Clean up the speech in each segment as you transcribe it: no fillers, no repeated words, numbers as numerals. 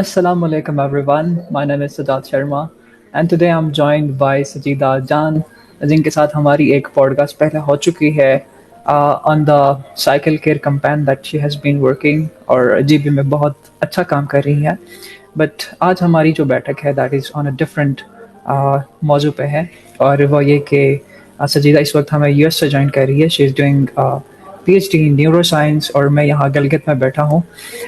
Assalamu alaikum everyone. My name is Sajad Sharma and today I'm joined by Sajida Jan जिनके साथ हमारी एक podcast पहले हो चुकी है on the cycle care campaign that she has been working और जीबी में बहुत अच्छा काम कर रही हैं बट आज हमारी जो बैठक है that is on a different मौजू पे है और वो ये कि सजीदा इस वक्त हमें यूएस से ज्वाइन कर रही है she is doing PhD in neuroscience और मैं यहाँ गलगित में बैठा हूँ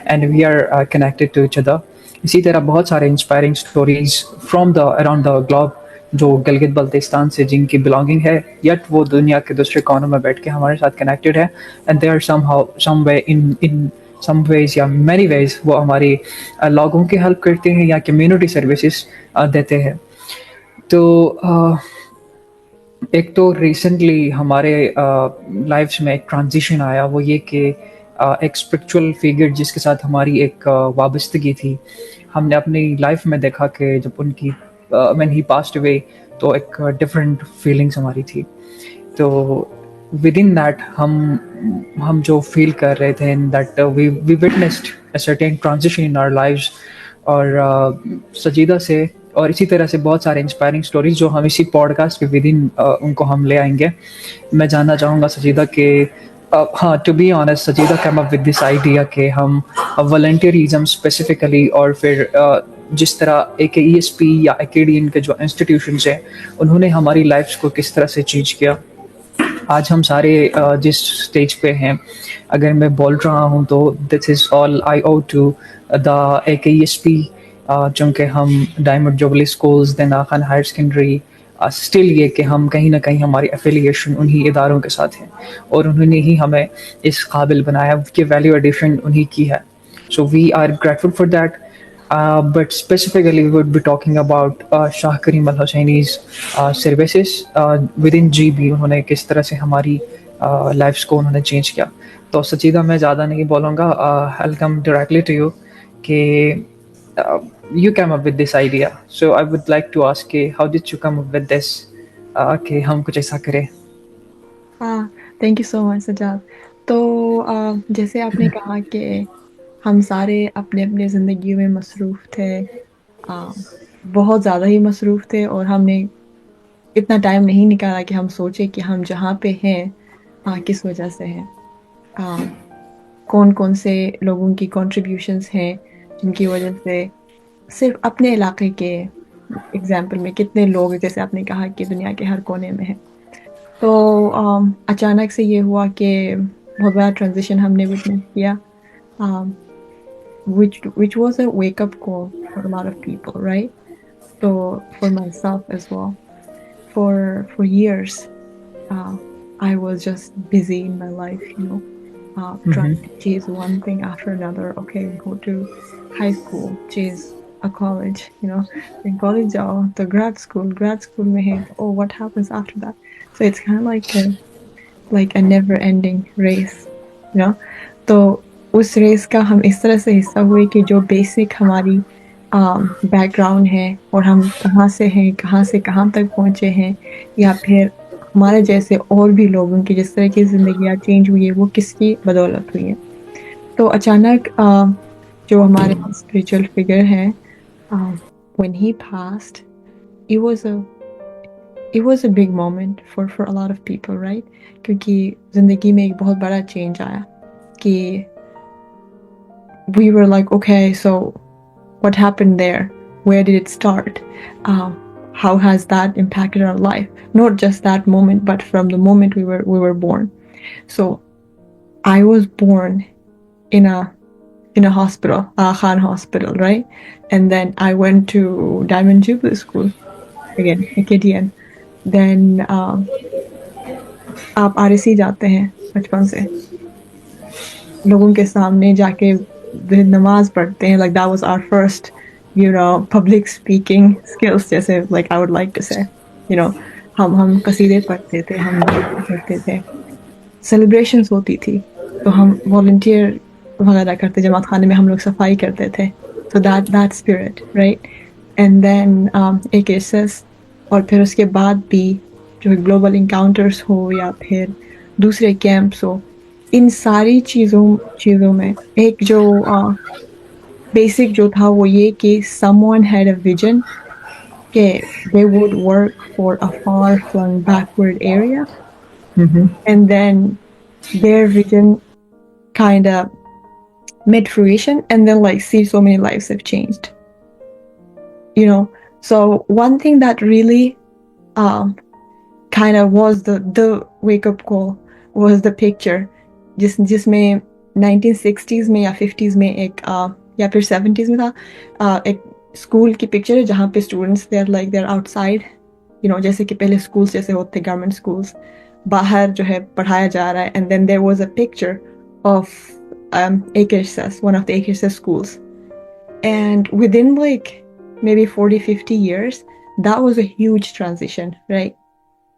and we are connected to each other. इसी तरह बहुत सारे inspiring stories from the around the globe जो गलगित बल्तिस्तान से जिनकी बिलोंगिंग है यट वो दुनिया के दूसरे कोनों में बैठ के हमारे साथ कनेक्टेड है and they are some way in some ways या मैनी वेज वो हमारी लोगों की हेल्प करते हैं या कम्युनिटी सर्विसेज देते हैं। तो एक तो रिसेंटली हमारे लाइफ्स में एक ट्रांजिशन आया वो ये कि एक स्पिरिचुअल फिगर जिसके साथ हमारी एक वाबस्तगी थी हमने अपनी लाइफ में देखा कि जब उनकी व्हेन ही पास्ड अवे तो एक डिफरेंट फीलिंग्स हमारी थी। तो विद इन दैट हम जो फील कर रहे थे in that we witnessed a certain transition in our lives और सजीदा से और इसी तरह से बहुत सारे इंस्पायरिंग स्टोरीज जो हम इसी पॉडकास्ट के विद इन उनको हम ले आएंगे। मैं जानना चाहूँगा सजीदा के हाँ to be honest Sajida come up with this idea कि हम वॉलंटियरिज्म स्पेसिफिकली और फिर जिस तरह AKESP या एकेडियन के जो इंस्टीट्यूशंस हैं उन्होंने हमारी लाइफ्स को किस तरह से चेंज किया। आज हम सारे जिस स्टेज पे हैं अगर मैं बोल रहा हूँ तो this is all I owe to the AKESP चूँकि हम Diamond Jubilee Schools then Khan Higher Secondary still ये कि हम कहीं ना कहीं हमारी एफिलिएशन उन्हीं इदारों के साथ है और उन्होंने ही हमें इस काबिल बनाया कि वैल्यू एडिशन उन्हीं की है। So we are grateful for that but specifically we would be talking about Shah Karim Al Hosseini's services within GB उन्होंने किस तरह से हमारी लाइफ्स को उन्होंने चेंज किया। तो सचीदा मैं ज़्यादा नहीं बोलूँगा I'll come directly to you कि you came up with this idea so I would like to ask कि how did you come up with this कि हम कुछ ऐसा करें। हाँ, thank you so much Sajjad. तो जैसे आपने कहा कि हम सारे अपने अपने ज़िंदगी में मसरूफ़ थे, बहुत ज़्यादा ही मसरूफ़ थे और हमने इतना टाइम नहीं निकाला कि हम सोचे कि हम जहाँ पे हैं किस वजह से हैं, कौन कौन से लोगों की कंट्रीब्यूशंस हैं जिनकी वजह से सिर्फ अपने इलाके के एग्जाम्पल में कितने लोग जैसे आपने कहा कि दुनिया के हर कोने में हैं। तो अचानक से ये हुआ कि बहुत बड़ा ट्रांजिशन हमने विटनेस किया, which was a wake up call for a lot of people, right? So for myself as well, for years I was just busy in my life, trying to chase one thing after another. Okay, go to high school, chase a college, in college the grad school mein hai, oh, what happens after that? So it's kind of like a never ending race, तो उस race का हम इस तरह से हिस्सा हुए कि जो बेसिक हमारी बैकग्राउंड है और हम कहाँ से हैं, कहाँ से कहाँ तक पहुँचे हैं, या फिर हमारे जैसे और भी लोगों की जिस तरह की ज़िंदगियाँ चेंज हुई है वो किसकी बदौलत हुई है। तो अचानक जो हमारे स्पिरिचुअल फिगर है, when he passed, it was a big moment for a lot of people, right? क्योंकि ज़िंदगी में एक बहुत बड़ा चेंज आया कि we were like, okay, so what happened there? Where did it start? How has that impacted our life? Not just that moment, but from the moment we were born. So I was born in a hospital, Khan Hospital, right? And then I went to Diamond Jubilee School, again, AKDN. Then आप RSC जाते हैं बचपन से, लोगों के सामने जाके नमाज पढ़ते हैं, like that was our first public speaking skills, जैसे like I would like to say, हम कसीदे पढ़ते थे, हम पढ़ते थे, सेलिब्रेशंस होती थी तो हम वॉलंटियर वगैरह करते, जमात खाने में हम लोग सफाई करते थे, so that spirit, right? And then AKSS और फिर उसके बाद भी जो ग्लोबल इनकाउंटर्स हो या फिर दूसरे कैंप्स हो, इन सारी चीज़ों में एक जो बेसिक जो था वो ये कि someone had a vision कि they would work for a far flung backward area, and then their vision kind of made fruition, and then like see so many lives have changed, you know. So one thing that really kind of was the wake up call was the picture जिसमें 1960s में या 50s में एक या फिर 70s में था एक स्कूल की पिक्चर है जहाँ पे students there outside, you know, जैसे कि पहले स्कूल्स जैसे होते गवर्नमेंट स्कूल्स, बाहर जो है पढ़ाया जा रहा है, and then there was a picture of AKHS, one of the AKHS schools, and within like maybe 40-50 years that was a huge transition, right?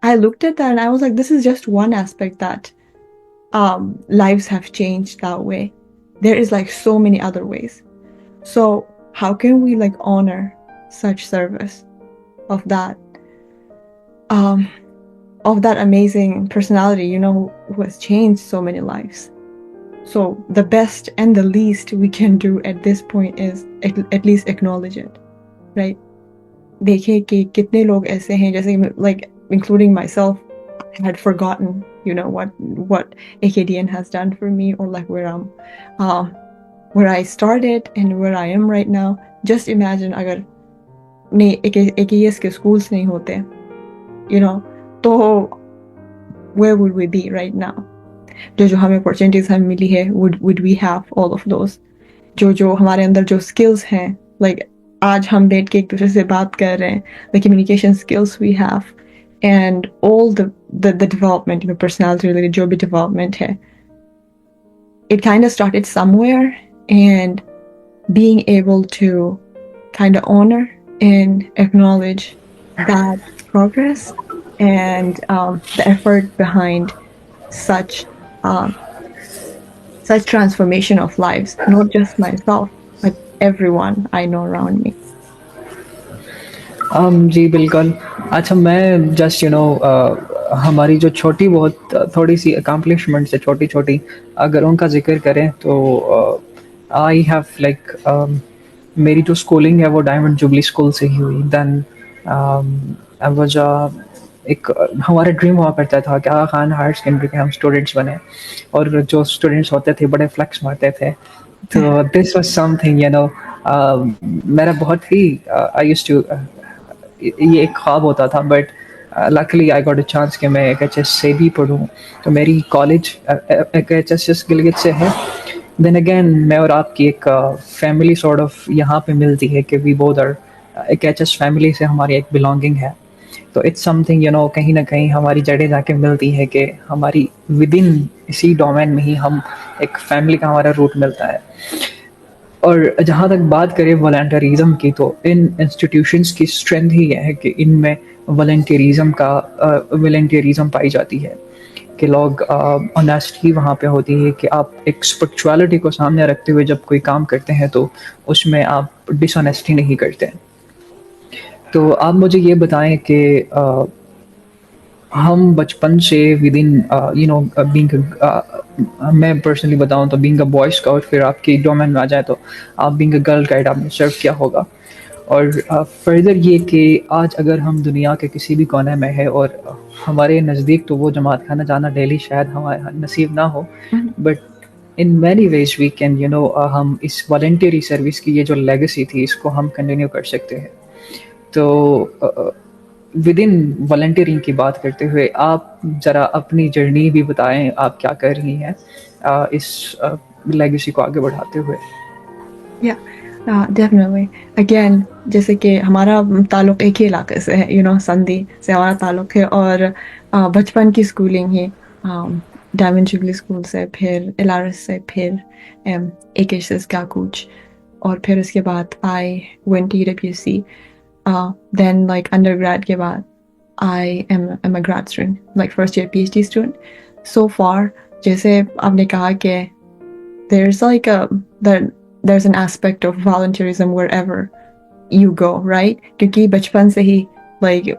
I looked at that and I was like, this is just one aspect that lives have changed that way. There is like so many other ways. So how can we like honor such service of that amazing personality, you know, who has changed so many lives? So the best and the least we can do at this point is at least acknowledge it, right? देखें कि कितने लोग ऐसे हैं जैसे like including myself, I had forgotten, you know, what AKDN has done for me, or like where I started and where I am right now. Just imagine अगर नहीं AKS के schools नहीं होते, you know, तो where would we be right now? जो हमें opportunities हमें मिली है, would we have all of those? जो हमारे अंदर जो skills हैं, like आज हम बैठ के एक दूसरे से बात कर रहे हैं, the communication skills we have, and all the development, you know, personality related जो भी development है, it kind of started somewhere, and being able to kind of honor and acknowledge that progress and the effort behind such transformation of lives, not just myself, but everyone I know around me. जी बिल्कुल। अच्छा, मैं just हमारी जो छोटी बहुत थोड़ी सी accomplishments है छोटी छोटी, अगर उनका जिक्र करें तो आई हैव लाइक मेरी जो स्कूलिंग है वो डायमंड जुबली स्कूल से ही हुई। देन आई वाज एक हमारा ड्रीम हुआ करता था कि आगा खान हायर सेकेंडरी के हम स्टूडेंट्स बने, और जो स्टूडेंट्स होते थे बड़े फ्लेक्स मारते थे। तो दिस वाज समथिंग, मेरा बहुत ही आई यूज्ड टू, ये एक ख्वाब होता था, but luckily I got a chance कि मैं AKHS से भी पढ़ूँ। तो मेरी कॉलेज AKHS गिलगित से है। देन अगेन मैं और आपकी एक फैमिली सॉर्ट ऑफ यहाँ पे मिलती है कि we both are AKHS family से हमारी एक बिलोंगिंग है। तो इट्स समथिंग, कहीं ना कहीं हमारी जड़ें जाके मिलती है कि हमारी विद इन इसी डोमेन में ही हम एक फैमिली का हमारा रूट मिलता है। और जहाँ तक बात करें वॉलंटियरिज्म की, तो इन इंस्टीट्यूशंस की स्ट्रेंथ ही है कि इनमें वॉलंटियरिज्म पाई जाती है कि लोग ऑनेस्टी वहाँ पे होती है कि आप एक स्पिरिचुअलिटी को सामने रखते हुए जब कोई काम करते हैं तो उसमें आप डिसऑनेस्टी नहीं करते। तो आप मुझे ये बताएं कि हम बचपन से विद इन बीइंग, मैं पर्सनली बताऊं तो बीइंग अ बॉय स्काउट, फिर आपकी डोमेन में आ जाए तो आप बीइंग अ गर्ल गाइड आपने सर्व किया होगा। और फर्दर ये कि आज अगर हम दुनिया के किसी भी कोने में है और हमारे नज़दीक तो वो जमात खाना जाना डेली शायद हमारा नसीब ना हो, but in many ways we can हम इस वॉलंटियरी सर्विस की ये जो लेगेसी थी इसको हम कंटिन्यू कर सकते हैं। तो विद इन वॉलंटियरिंग की बात करते हुए आप ज़रा अपनी जर्नी भी बताएं, आप क्या कर रही हैं इस लेगेसी को आगे बढ़ाते हुए। Yeah, definitely. Again, जैसे कि हमारा ताल्लुक एक ही इलाके से है, संधी से हमारा ताल्लुक है, और बचपन की स्कूलिंग ही डायमंड जुबली स्कूल से, फिर LRS से, फिर AKHS Gakuch, और फिर उसके बाद I went to UWC. Then like undergrad के बाद I'm a grad student, like first year PhD student. So far, जैसे आपने कहा कि there's an aspect of volunteerism wherever you go, right? क्योंकि बचपन से ही like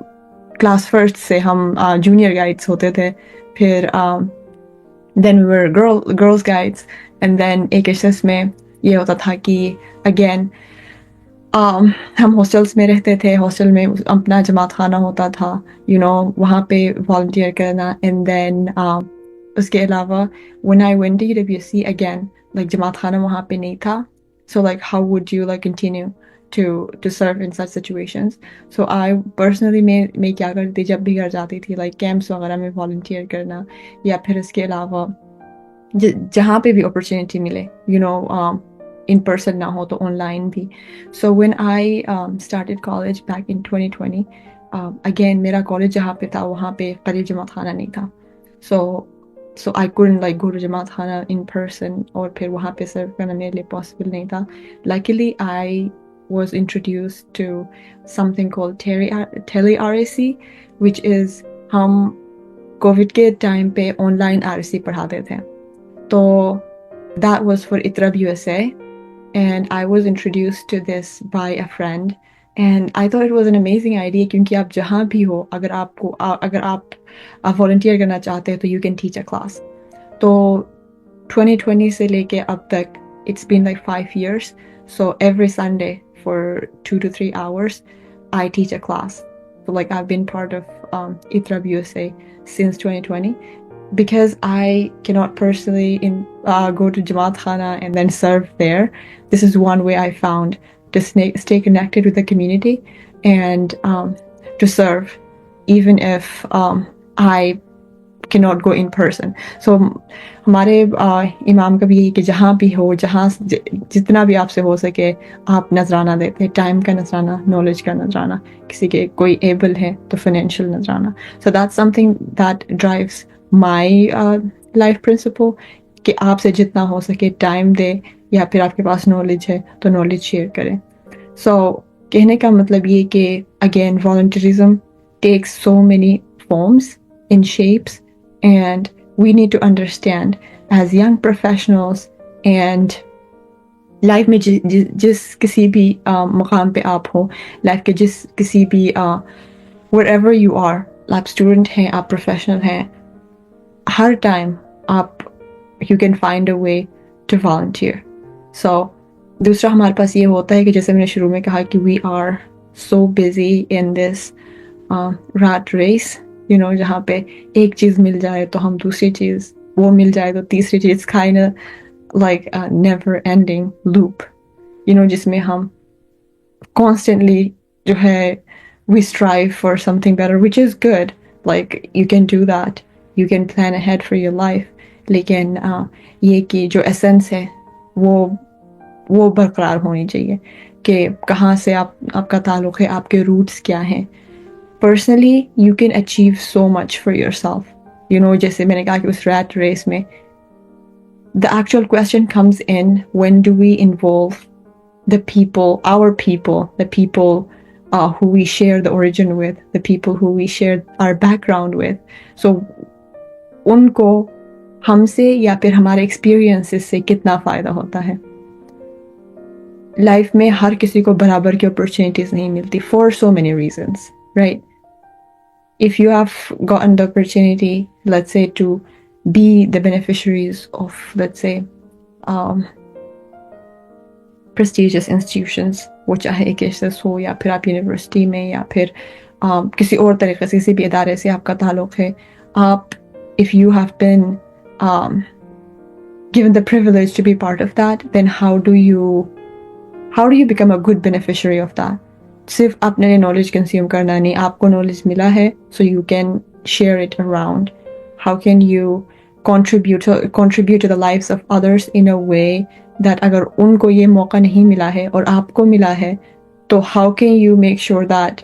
class first से हम junior guides होते थे, फिर then we were girls guides, and then AKHS में ये होता था कि अगेन हम हॉस्टल्स में रहते थे, हॉस्टल में अपना जमात खाना होता था, वहाँ पे वॉलंटियर करना। एंड देन उसके अलावा when I went to UWC again, like जमात खाना वहाँ पे नहीं था। So like how would you like continue to serve in such situations? So I personally मैं क्या करती थी, जब भी घर जाती थी, लाइक कैंप्स वगैरह में वॉलंटियर करना, या फिर इसके अलावा जहाँ पे भी अपॉर्चुनिटी मिले, in person ना हो तो online भी. So when I started college back in 2020, again मेरा college जहाँ पे था वहाँ पे करीब जमात खाना नहीं था. So I couldn't like go to जमात खाना in person, और फिर वहाँ पे सर्व करना मेरे लिए possible नहीं था. Luckily I was introduced to something called tele RAC, which is हम कोविड के टाइम पे ऑनलाइन RAC पढ़ाते थे. तो that was for ITRAB USA, and I was introduced to this by a friend, and I thought it was an amazing idea, क्योंकि आप जहाँ भी हो, अगर आप volunteer करना चाहते हो तो you can teach a class. तो 2020 से लेके अब तक it's been like 5 years, so every Sunday for 2 to 3 hours I teach a class. So like I've been part of ITRAB USA since 2020. Because I cannot personally go to Jamaat Khana and then serve there, this is one way I found to stay connected with the community and to serve, even if I cannot go in person. So हमारे इमाम का भी यही कि जहाँ भी हो, जहाँ जितना भी आपसे हो सके आप नजराना देते, टाइम का नजराना, नॉलेज का नजराना, किसी के कोई एबल है तो फाइनेंशियल नजराना. So that's something that drives my life principle, कि आपसे जितना हो सके टाइम दे, या फिर आपके पास नॉलेज है तो नॉलेज शेयर करें. So कहने का मतलब ये कि again volunteerism takes so many forms and shapes, and we need to understand as young professionals and life में जिस किसी भी मकाम पे आप हो, लाइफ के जिस किसी भी wherever you are, आप स्टूडेंट हैं, आप प्रोफेशनल हैं, हर टाइम आप you can find a way to volunteer. So दूसरा हमारे पास ये होता है कि जैसे मैंने शुरू में कहा कि we are so busy in this rat race, जहाँ पे एक चीज़ मिल जाए तो हम दूसरी चीज़, वो मिल जाए तो तीसरी चीज़, kind of like a never ending loop, जिसमें हम constantly जो है we strive for something better, which is good. Like you can do that, you can plan ahead for your life, लेकिन ये कि जो एसेंस है वो बरकरार होनी चाहिए, कि कहाँ से आपका ताल्लुक़ है, आपके रूट्स क्या हैं. Personally you can achieve so much for yourself, जैसे मैंने कहा कि उस rat race में the actual question comes in, when do we involve the people, the people who we share the origin with, the people who we share our background with. So उनको हमसे या फिर हमारे एक्सपीरियंसेस से कितना फ़ायदा होता है. लाइफ में हर किसी को बराबर की अपॉर्चुनिटीज़ नहीं मिलती, for so many reasons, right? If you have gotten the opportunity, let's say, to be the beneficiaries of, let's say, prestigious institutions, वो चाहे HSS हो या फिर आप यूनिवर्सिटी में या फिर किसी और तरीके से किसी भी इदारे से आपका ताल्लुक़ है, आप if you have been given the privilege to be part of that, then how do you become a good beneficiary of that? सिर्फ अपने नॉलेज कंज्यूम करना नहीं, आपको नॉलेज मिला है so you can share it around. How can you contribute to the lives of others in a way that अगर उनको ये मौका नहीं मिला है और आपको मिला है, तो how can you make sure that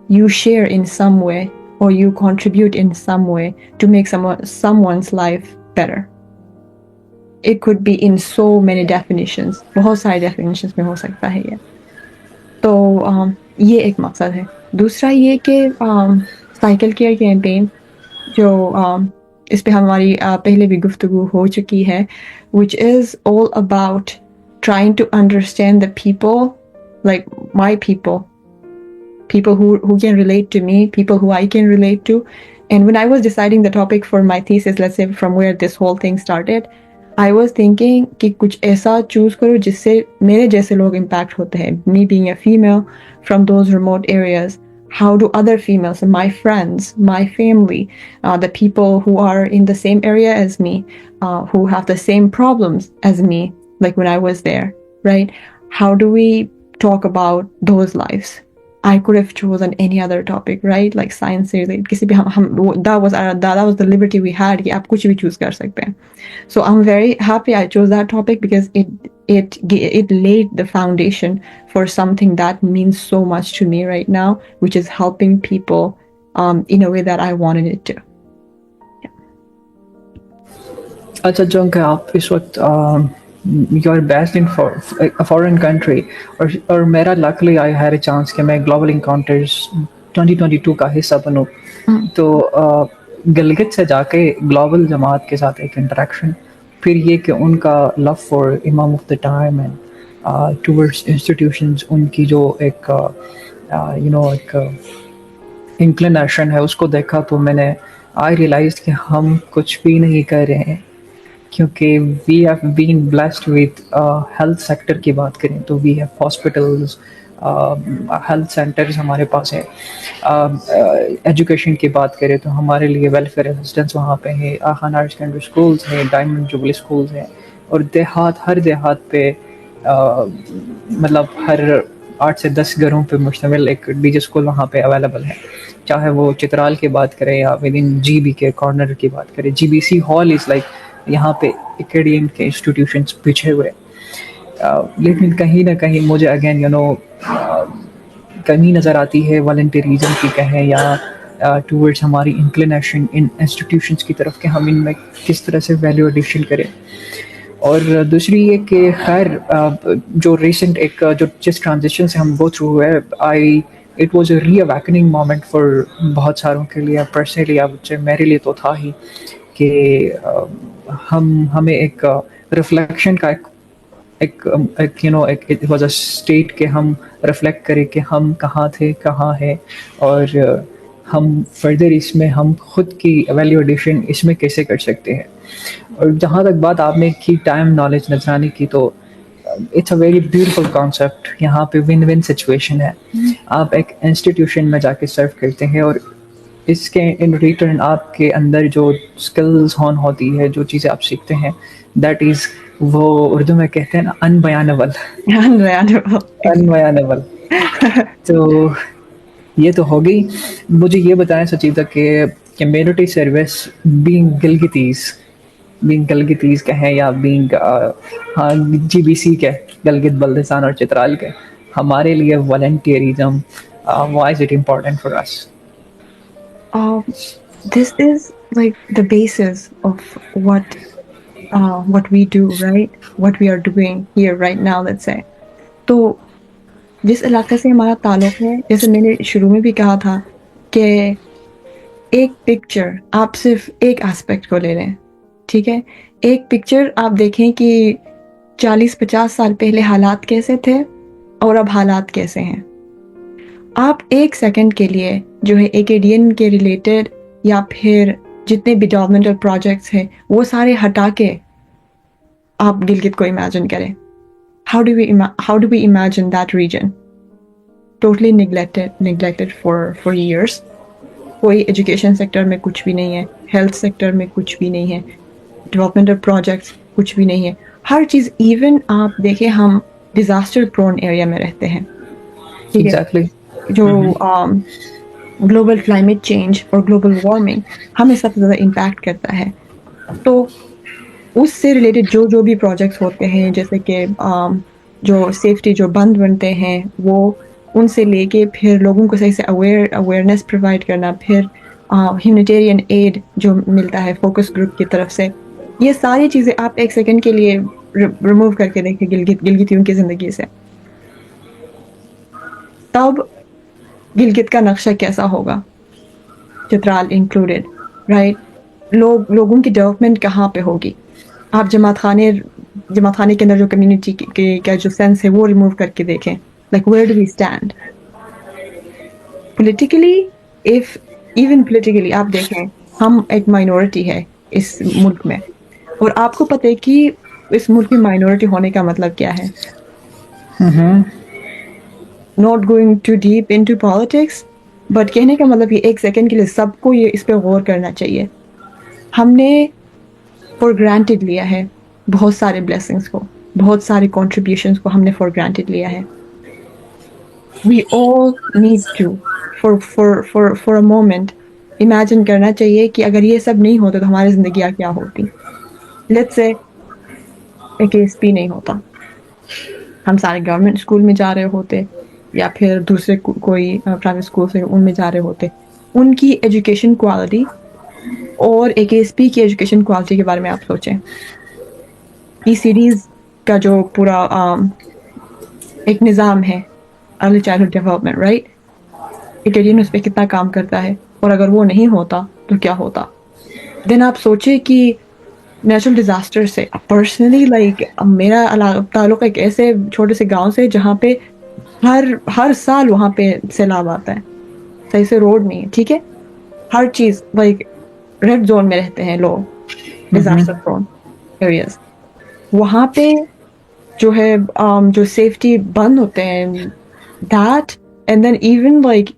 you share in some way or you contribute in some way to make someone's life better? It could be in so many definitions, बहुत सारे definitions में हो सकता है ये. तो ये एक मकसद है. दूसरा ये कि साइकिल केयर कैंपेन जो इस पे हमारी पहले भी गुफ्तगू हो चुकी है, which is all about trying to understand the people, like my people who can relate to me, people who I can relate to. And when I was deciding the topic for my thesis, let's say from where this whole thing started, I was thinking कि कुछ ऐसा choose करो जिससे मेरे जैसे लोग impact होते हैं. Me being a female from those remote areas, how do other females, my friends, my family, the people who are in the same area as me, who have the same problems as me, like when I was there, right? How do we talk about those lives? I could have chosen any other topic, right? Like science से related किसी भी that was the liberty we had कि आप कुछ भी choose कर सकते हैं. So I'm very happy I chose that topic because it laid the foundation for something that means so much to me right now, which is helping people in a way that I wanted it to. अच्छा जंक, आप इस वक्त you are based in foreign country, और मेरा luckily I had a chance कि मैं global encounters 2022 का हिस्सा बनूं. तो गिलगित से जाके ग्लोबल जमात के साथ एक इंटरेक्शन, फिर ये कि उनका लव फॉर इमाम of the time and towards institutions, उनकी जो एक एक इंक्लिनेशन है उसको देखा, तो मैंने आई रियलाइज कि हम कुछ भी नहीं कर रहे हैं, क्योंकि we have been blessed with health sector की बात करें तो we have hospitals, health centres हमारे पास है. एजुकेशन की बात करें तो हमारे लिए वेलफेयर असिस्टेंस वहाँ पे है, खान हायर सेकेंडरी स्कूल्स हैं, डायमंड जुबली स्कूल्स हैं, और हर देहात पे मतलब हर 8 से 10 घरों पे मुश्तमिल एक डीजे स्कूल वहाँ पे अवेलेबल है. चाहे वो चित्राल की बात करें या विद इन जीबी के कॉर्नर की बात करें, जीबीसी हॉल इज़ लाइक यहाँ पे एकेडमिक के इंस्टीट्यूशंस पीछे हुए. लेकिन कहीं ना कहीं मुझे अगेन कमी नज़र आती है वॉलंटियरिज्म की कहें या टूवर्ड्स हमारी इंक्लिनेशन इन इंस्टीट्यूशंस की तरफ कि हम इनमें किस तरह से वैल्यू एडिशन करें. और दूसरी ये कि खैर जो रिसेंट एक जो जिस ट्रांजिशन से हम गो थ्रू हुए, it was a reawakening moment for बहुत सारों के लिए. पर्सनली अब मेरे लिए तो था ही कि हमें एक रिफ्लेक्शन का एक इट वाज अ स्टेट कि हम रिफ्लेक्ट करें कि हम कहाँ थे, कहाँ हैं, और हम फर्दर इसमें हम खुद की वैल्यू एडिशन इसमें कैसे कर सकते हैं. और जहाँ तक बात आपने की टाइम नॉलेज नजराने की, तो it's a very beautiful concept. यहाँ पे विन विन सिचुएशन है. आप एक इंस्टीट्यूशन में जाके सर्व करते हैं और इसके इन रिटर्न आपके अंदर जो स्किल्स ऑन होती है, जो चीज़ें आप सीखते हैं, दैट इज़ वो उर्दू में कहते हैं ना अनबयानेबल. अनबयानेबल. तो ये तो हो गई. मुझे ये बताएं सचीता कि कम्युनिटी सर्विस बीइंग गिलगितीज़ कहें या बीइंग हाँ जीबीसी के गिलगित बल्दिस्तान और चित्राल के, हमारे लिए volunteerism why is it important for us? This is like the basis of what we do, right? What we are doing here right now, let's say. तो जिस इलाके से हमारा ताल्लुक है, जैसे मैंने शुरू में भी कहा था कि एक पिक्चर आप सिर्फ एक एस्पेक्ट को ले लें, ठीक है? एक पिक्चर आप देखें कि 40-50 साल पहले हालात कैसे थे और अब हालात कैसे हैं. आप एक सेकंड के लिए जो है एकेडियन के रिलेटेड या फिर जितने भी डेवलपमेंटल प्रोजेक्ट्स हैं वो सारे हटा के आप गिलगित को इमेजिन करें. How do we imagine that region? Totally neglected for years. कोई एजुकेशन सेक्टर में कुछ भी नहीं है, हेल्थ सेक्टर में कुछ भी नहीं है, डेवलपमेंटल प्रोजेक्ट्स कुछ भी नहीं है. हर चीज़, इवन आप देखें हम डिजास्टर प्रोन एरिया में रहते हैं, ठीक है? Exactly. जो ग्लोबल क्लाइमेट चेंज और ग्लोबल वार्मिंग हमें सबसे ज़्यादा इम्पैक्ट करता है. तो उससे रिलेटेड जो भी प्रोजेक्ट्स होते हैं, जैसे कि जो सेफ्टी जो बंद बनते हैं वो उनसे लेके फिर लोगों को सही से अवेयरनेस प्रोवाइड करना, फिर ह्यूमैनिटेरियन एड जो मिलता है फोकस ग्रुप की तरफ से, ये सारी चीज़ें आप एक सेकंड के लिए रिमूव करके देखें गिलगितियों की ज़िंदगी से, तब गिलगित का नक्शा कैसा होगा, चित्राल इंक्लूडेड, राइट? लोगों की डेवलपमेंट कहाँ पे होगी. आप जमात खाने के अंदर जो कम्युनिटी का जो सेंस है वो रिमूव करके देखें. Like where do we stand politically? Even politically आप देखें, हम एक माइनॉरिटी है इस मुल्क में, और आपको पता है कि इस मुल्क में माइनॉरिटी होने का मतलब क्या है? Not going to deep into politics, but कहने का मतलब ये एक सेकंड के लिए सबको ये इस पे गौर करना चाहिए। हमने फॉर ग्रांटेड लिया है बहुत सारे ब्लेसिंग्स को, बहुत सारे कॉन्ट्रीब्यूशंस को हमने फॉर ग्रांटेड लिया है। We all need to for a moment imagine करना चाहिए कि अगर ये सब नहीं होता तो हमारी जिंदगी क्या होती। लेट्स से एक एएसपी नहीं होता, हम सारे गवर्नमेंट स्कूल में जा रहे होते या फिर दूसरे कोई प्राइवेट स्कूल से उनमें जा रहे होते। उनकी एजुकेशन क्वालिटी और एक एएसपी की एजुकेशन क्वालिटी के बारे में आप सोचें। ईसीडीज का जो पूरा एक निज़ाम है, early childhood development, right? Italian उस पर कितना काम करता है, और अगर वो नहीं होता तो क्या होता? देन आप सोचिए कि नेचुरल डिजास्टर से पर्सनली लाइक मेरा ताल्लुक एक ऐसे छोटे से गांव से जहाँ पे हर साल वहाँ पे सैलाब आता है, सही से रोड नहीं है, ठीक है, हर चीज लाइक रेड जोन में रहते हैं लोग, डिजास्टर प्रोन एरियाज। वहाँ पे जो है जो सेफ्टी बंद होते हैं, that and then even like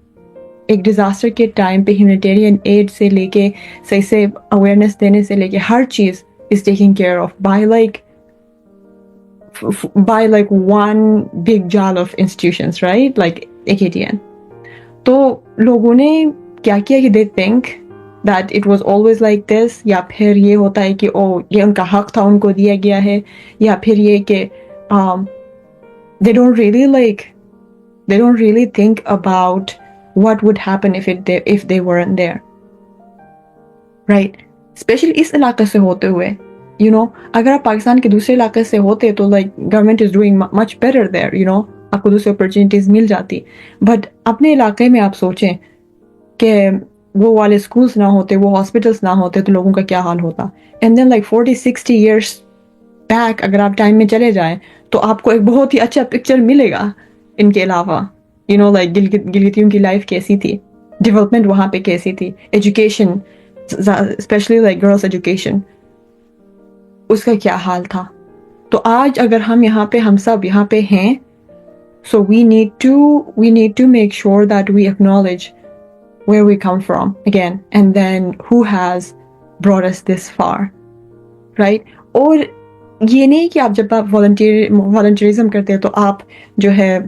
एक डिजास्टर के टाइम पे ह्यूमैनिटेरियन एड से लेके सही से अवेयरनेस देने से लेके हर चीज is taking care of by like one big job of institutions, right? Like AKTN. तो लोगों ने क्या किया कि they think that it was always like this, या फिर ये होता है कि ओ ये उनका हक था उनको दिया गया है, या फिर ये कि they don't really like they don't really think about what would happen if they weren't there, right? Especially इस इलाके से होते हुए, you know, अगर आप पाकिस्तान के दूसरे इलाके से होते तो like government is doing much better there, you know, आपको दूसरी अपॉर्चुनिटीज मिल जाती। बट अपने इलाके में आप सोचें कि वो वाले स्कूल्स ना होते, वो हॉस्पिटल्स ना होते तो लोगों का क्या हाल होता। And then like 40-60 years back अगर आप टाइम में चले जाएं तो आपको एक बहुत ही अच्छा पिक्चर मिलेगा इनके अलावा, यू नो, लाइक गिलगितियों की लाइफ कैसी थी, डेवलपमेंट वहाँ पे कैसी थी, education specially like girls education उसका क्या हाल था। तो आज अगर हम सब यहाँ पे हैं, so we need to make sure that we acknowledge where we come from again and then who has brought us this far, right? और ये नहीं कि आप जब आप वॉलंटियरिज्म करते हैं तो आप जो है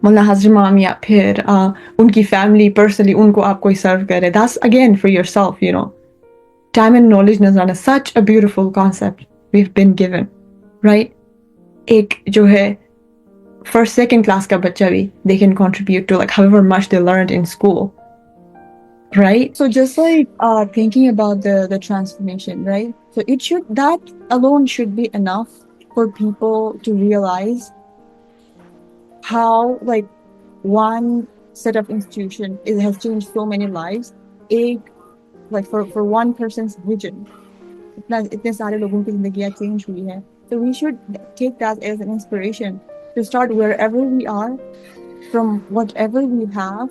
मौलाना हजरत इमाम या फिर उनकी फैमिली पर्सनली उनको आप कोई सर्व करे, that's again for yourself, you know. Time and knowledge नजराना, such a beautiful concept we've been given, right? एक जो है first second class का बच्चा भी they can contribute to like however much they learned in school, right? So just like thinking about the transformation, right? So that alone should be enough for people to realize how like one set of institution has changed so many lives. Like for one person's vision, इतने सारे लोगों की जिंदगियां change हुई है. So we should take that as an inspiration to start wherever we are, from whatever we have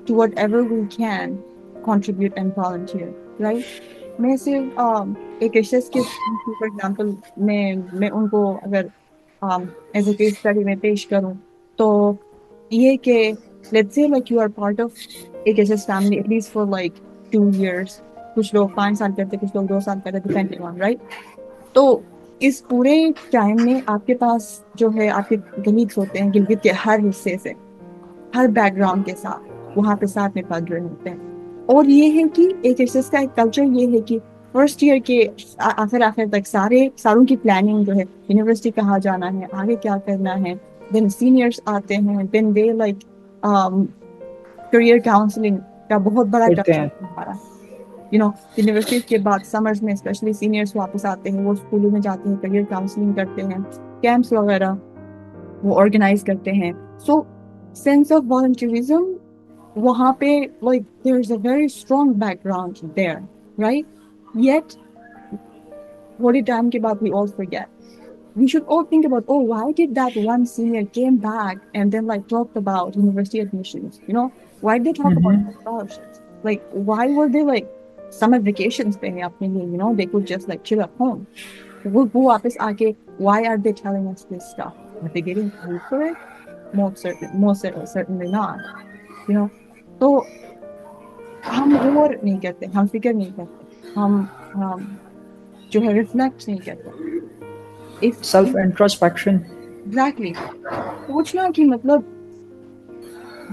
to whatever we can contribute and volunteer, right? मैं सिर्फ एक एशेस के फॉर एग्जांपल मैं उनको अगर एज ए केस स्टडी में पेश करूं तो ये कि let's say like you are part of एक एशेस family at least for like 2 years, कुछ लोग 5 साल करते, कुछ लोग 2 साल करते, डिपेंडिंग ऑन, राइट? तो इस पूरे टाइम में आपके पास जो है आपके कलीग्स होते हैं गिलगित के हर हिस्से से, हर बैकग्राउंड के साथ वहाँ पे साथ में पढ़ रहे होते हैं। और ये है कि एक एचएस का एक कल्चर ये है कि फर्स्ट ईयर के आखिर तक सारों की प्लानिंग जो है, यूनिवर्सिटी कहाँ जाना है, आगे क्या करना है, देन सीनियर्स आते हैं, then they like career counselling का बहुत बड़ा करते कल्चर हैं। हमारा, यू नो। यूनिवर्सिटी के बाद समर्स में स्पेशली सीनियर्स वापस आते हैं, वो स्कूलों में जाते हैं, करियर काउंसलिंग करते हैं, कैंप्स वगैरह वो ऑर्गेनाइज करते हैं। सो सेंस ऑफ वॉलंटियरिज्म वहाँ पे like there's a very strong background there, right? Yet थोड़ी टाइम के बाद we all forget. We should all think about, oh, why did that one senior came back and then like talked about university admissions, you know? Why did they talk about scholarships? Like why were they like summer vacations पे हैं अपने लिए, you know, they could just like chill at home. वो वापस आके, why are they telling us this stuff? Are they getting paid for it? Certainly not. You know, तो हम गौर नहीं करते, हम फिक्र नहीं करते, हम जो है रिफ्लेक्ट नहीं करते. If Self introspection. exactly, सोचना कि मतलब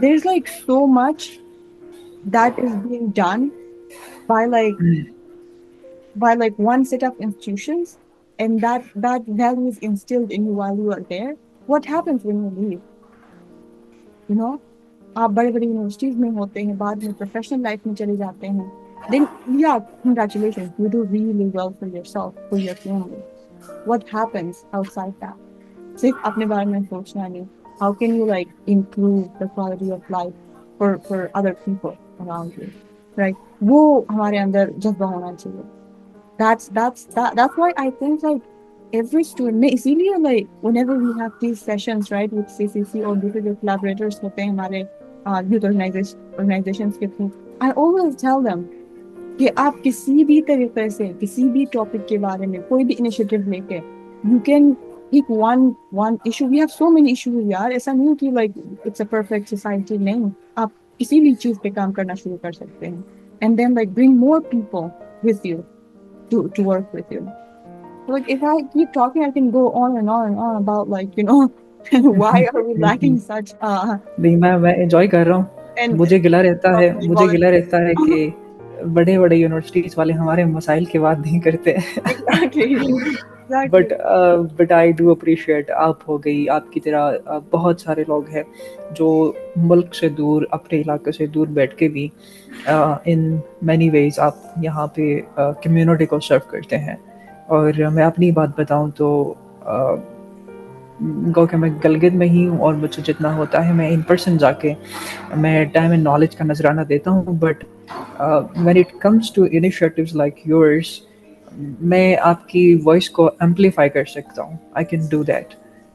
there's like so much that is being done by one set of institutions, and that value is instilled in you while you are there. What happens when you leave? You know, आप बड़े बड़े universities में होते हैं, बाद में professional life में चले जाते हैं, then yeah, congratulations, you do really well for yourself, for your family. What happens outside that? सिर्फ अपने बारे में सोचना नहीं. How can you like improve the quality of life for other people around you, right? वो हमारे अंदर जज्बा होना चाहिए. That's why I think like every student में इसीलिए like whenever we have these sessions, right, with CCC और दूसरे जो collaborators होते हैं हमारे youth organizations के through, I always tell them कि आप किसी भी तरीके से किसी भी टॉपिक के बारे में कोई भी इनिशिएटिव लेके, you can pick one issue. We have so many issues यार, ऐसा नहीं कि like it's a perfect society, नहीं, आप किसी भी चीज पे काम करना शुरू कर सकते हैं, and then like bring more people with you to work with you. Like if I keep talking, I can go on and on and on about like, you know, why are we lacking such नहीं, मैं enjoy कर रहा हूँ. and मुझे गिला रहता है कि बड़े बड़े यूनिवर्सिटीज वाले हमारे मसाइल की बात नहीं करते. exactly but exactly but I do appreciate, आप हो गई, आपकी तरह बहुत सारे लोग हैं जो मुल्क से दूर, अपने इलाके से दूर बैठ के भी इन मैनी वेज आप यहाँ पे कम्युनिटी को सर्व करते हैं. और मैं अपनी बात बताऊँ तो गो कि मैं गलगित में ही हूँ, और मुझे जितना होता है मैं इन पर्सन जाके मैं टाइम एंड नॉलेज का नजराना देता हूँ. But when it comes to initiatives like yours, मैं आपकी वॉइस को एम्पलीफाई कर सकता हूँ. I can do that.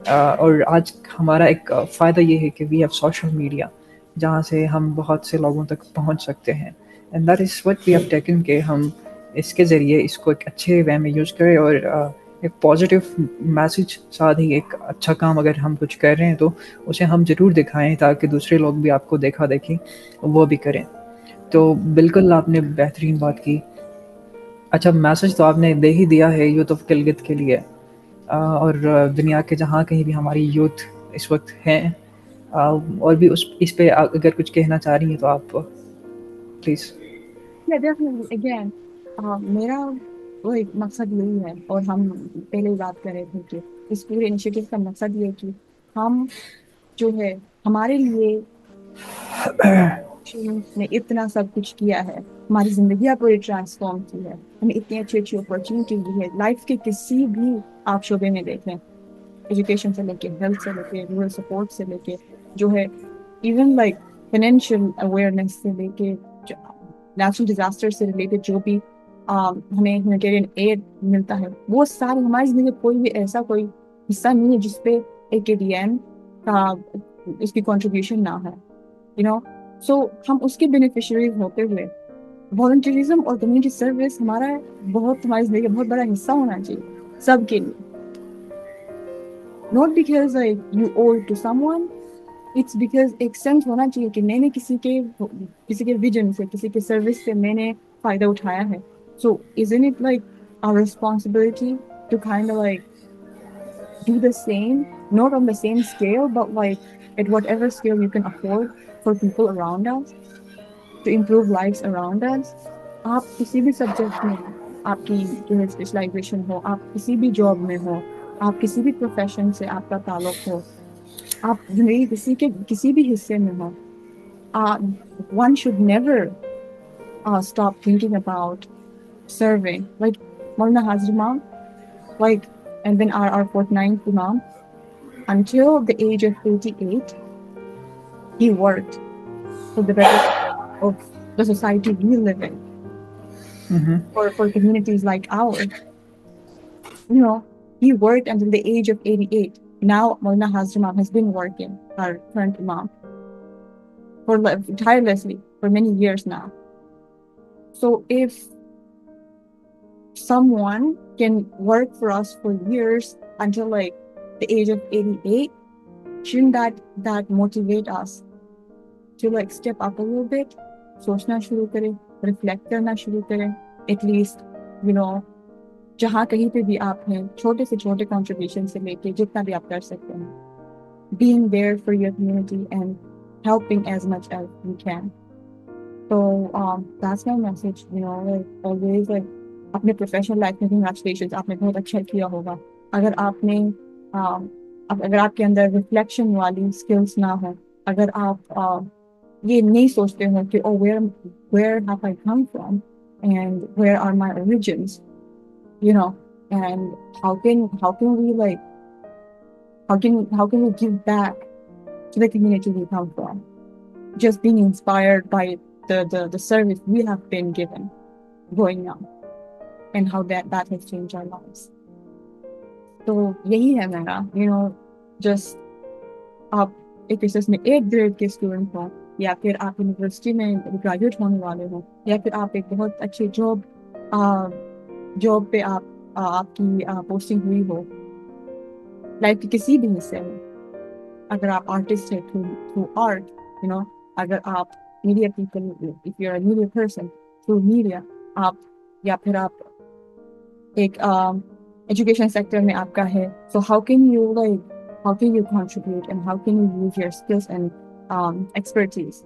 और आज हमारा एक फ़ायदा ये है कि वी हैव सोशल मीडिया, जहाँ से हम बहुत से लोगों तक पहुँच सकते हैं. And that is what we have taken, कि हम इसके ज़रिए इसको एक अच्छे वे में यूज़ करें, और एक पॉजिटिव मैसेज साथ ही एक अच्छा काम अगर हम कुछ कर रहे हैं तो उसे हम ज़रूर दिखाएं, ताकि दूसरे लोग भी आपको देखा देखी वो भी करें. तो बिल्कुल आपने बेहतरीन बात की. अच्छा, मैसेज तो आपने दे ही दिया है यूथ ऑफ गिलगित के लिए, और दुनिया के जहाँ कहीं भी हमारी यूथ इस वक्त हैं, और भी उस इस पे अगर कुछ कहना चाह रही हैं तो आप प्लीज़. yeah, definitely. Again, मेरा वो एक मकसद यही है, और हम पहले ही बात कर रहे थे कि इस पूरे इनिशिएटिव का मकसद ये है कि हम जो है हमारे लिए ने इतना सब कुछ किया है, हमारी जिंदगी पूरी ट्रांसफॉर्म की है, हमें इतनी अच्छी अच्छी अपॉर्चुनिटी दी है लाइफ के किसी भी आप शोबे में देखें, एजुकेशन से लेके, हेल्थ से लेके, रूरल सपोर्ट से लेके, जो है इवन लाइक फाइनेंशियल अवेयरनेस से लेके, नेचुरल डिजास्टर से रिलेटेड जो भी हमें ह्यूमैनिटेरियन एड मिलता है, वो सारी हमारी जिंदगी कोई भी ऐसा कोई हिस्सा नहीं है जिसपे AKDN का इसकी कंट्रीब्यूशन ना है, यू नो. सो हम उसके बेनिफिशियरीज होते हुए वॉलंटियरिज्म और कम्युनिटी सर्विस हमारा बहुत, हमारी जिंदगी का बहुत बड़ा हिस्सा होना चाहिए सबके लिए. Not because like you owe it to someone, it's because एक सेंस होना चाहिए कि मैंने किसी के विजन से, किसी के सर्विस से मैंने फायदा उठाया है. So isn't it like our responsibility to kind of like do the same, not on the same scale, but like at whatever scale you can afford for people around us, to improve lives around us. आप किसी भी subject में आपकी जो है specialisation हो, आप किसी भी जॉब में हो, आप किसी भी प्रोफेशन से आपका ताल्लुक हो, आप जिंदगी किसी भी हिस्से में हो, one should never stop thinking about serving. Like Maulana Hazrat Imam, like, and then our 49th Imam, until the age of 88, he worked for the betterment of the society we live in, for communities like ours. You know, he worked until the age of 88. Now Maulana Hazrat Imam has been working, our current Imam, tirelessly for many years now. So if someone can work for us for years until like the age of 88, shouldn't that motivate us to like step up a little bit, सोचना शुरू करें, reflect करना शुरू करें, at least you know जहाँ कहीं पे भी आप हैं, छोटे से छोटे contribution से लेके जितना भी आप कर सकते हैं, being there for your community and helping as much as you can. So that's my message, like always like अपने प्रोफेशनल लाइफ में congratulations, आपने बहुत अच्छा किया होगा. अगर आपने अगर आपके अंदर रिफ्लेक्शन वाली स्किल्स ना हो, अगर आप ये नहीं सोचते हो कि oh where have I come from and where are my origins, and how can we like how can we give back to the community we come from, just being inspired by the service we have been given growing up and how that has changed our lives. तो यही है मेरा, just आप एक research में 8th grade के student हो, या फिर आप यूनिवर्सिटी में ग्रेजुएट होने वाले हो, या फिर आप एक बहुत अच्छी जॉब पे आपकी पोस्टिंग हुई हो लाइफ के किसी भी हिस्से में, अगर आप आर्टिस्ट है थ्रू आर्ट, अगर आप media people, if you are a media person through media, आप या फिर आप एक एजुकेशन सेक्टर में आपका है, so how can you contribute and how can you use your skills and expertise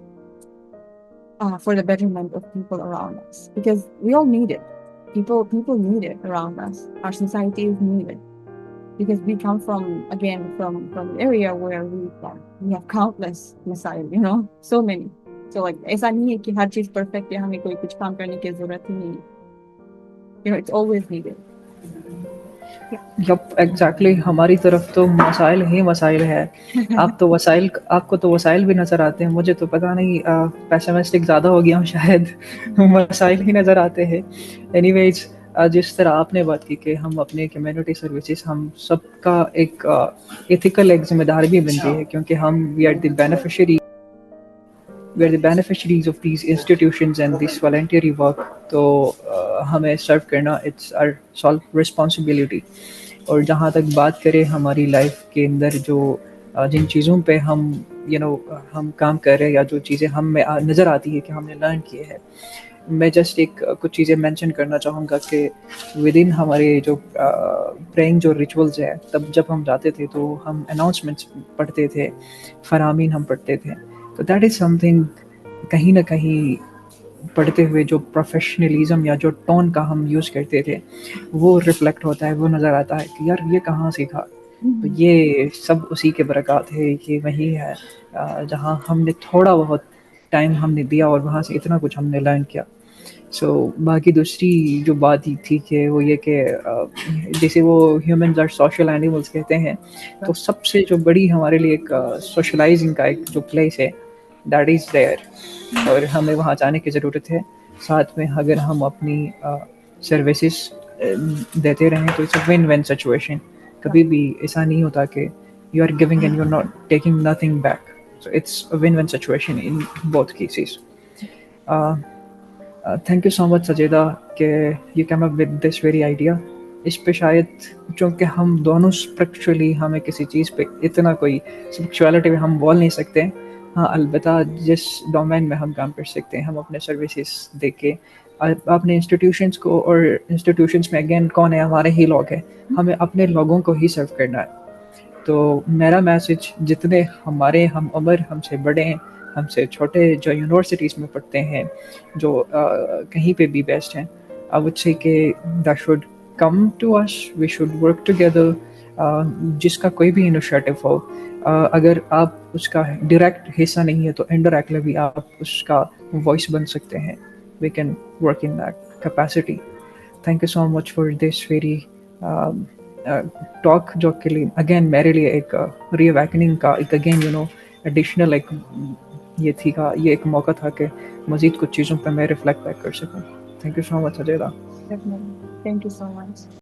for the betterment of people around us, because we all need it. People need it around us. Our societies need it because we come from an area where we have countless messiahs, so many. So like ऐसा नहीं है कि हर चीज perfect है, हमें कोई कुछ काम करने की जरूरत ही नहीं. It's always needed. Yup exactly हमारी तरफ तो मसाइल ही मसाइल है. आपको तो वसाइल भी नज़र आते हैं, मुझे तो पता नहीं, पेसिमिस्टिक ज़्यादा हो गया हूँ शायद. मसाइल ही नज़र आते हैं. एनीवेज, जिस तरह आपने बात की कि हम अपने कम्युनिटी सर्विसेज, हम सबका एक एथिकल एक जिम्मेदारी भी बनती है, क्योंकि हम we are the beneficiaries of these institutions and this voluntary work. तो हमें सर्व करना इट्स आवर सॉल रिस्पॉन्सिबिलिटी. और जहाँ तक बात करें हमारी लाइफ के अंदर जो जिन चीज़ों पे हम हम काम कर रहे हैं, या जो चीज़ें हम में नज़र आती है कि हमने लर्न किए हैं, मैं जस्ट कुछ चीज़ें मेंशन करना चाहूँगा कि विद इन हमारे जो प्रेइंग जो रिचुअल्स है, तब जब हम जाते थे तो हम अनाउंसमेंट्स पढ़ते थे, फरामीन हम पढ़ते थे. तो दैट इज़ समथिंग, कहीं ना कहीं पढ़ते हुए जो प्रोफेशनलिज्म या जो टोन का हम यूज़ करते थे, वो रिफ्लेक्ट होता है, वो नज़र आता है कि यार ये कहाँ सीखा. तो ये सब उसी के बरक़ात है, ये वही है जहाँ हमने थोड़ा बहुत टाइम हमने दिया और वहाँ से इतना कुछ हमने लर्न किया. बाकी दूसरी जो बात ही थी कि वो ये कि जैसे वो ह्यूमन्स आर सोशल एनिमल्स कहते हैं, तो सबसे जो बड़ी हमारे लिए एक सोशलाइजिंग का एक जो प्लेस है, दैट इज़ देयर. और हमें वहाँ जाने की ज़रूरत है. साथ में अगर हम अपनी सर्विसेज देते रहें तो it's a win win situation. कभी भी ऐसा नहीं होता कि you are giving and you are not taking nothing back. So it's a win win situation in both cases. Thank you so much Sajeda कि you came up with this very idea. इस पे शायद चूँकि हम दोनों स्पिरिचुअली, हमें किसी चीज़ पे इतना कोई स्पिरिचुअलिटी में हम बोल नहीं सकते. हाँ, अलबत्ता जिस डोमेन में हम काम कर सकते हैं, हम अपने सर्विसेज दे के अपने इंस्टीट्यूशंस को, और इंस्टीट्यूशंस में अगेन कौन है, हमारे ही लोग हैं, हमें अपने लोगों को ही सर्व करना है. तो मेरा मैसेज, जितने हमारे हम उम्र हमसे बड़े हैं, हमसे छोटे, जो यूनिवर्सिटीज़ में पढ़ते हैं, जो कहीं पे भी बेस्ट हैं, आई वुड से कि that should come to us, we should work together. जिसका कोई भी इनिशिएटिव हो, अगर आप उसका डायरेक्ट हिस्सा नहीं है तो इनडायरेक्टली भी आप उसका वॉइस बन सकते हैं. We can work in that capacity. Thank you so much for this very talk, जो के लिए अगेन मेरे लिए एक रीअवेकनिंग का एक अगेन एडिशनल एक ये एक मौका था कि मज़ीद कुछ चीज़ों पर मैं रिफ्लेक्ट बैक कर सकूं. Thank you so much Sajeda. Definitely. Thank you so much.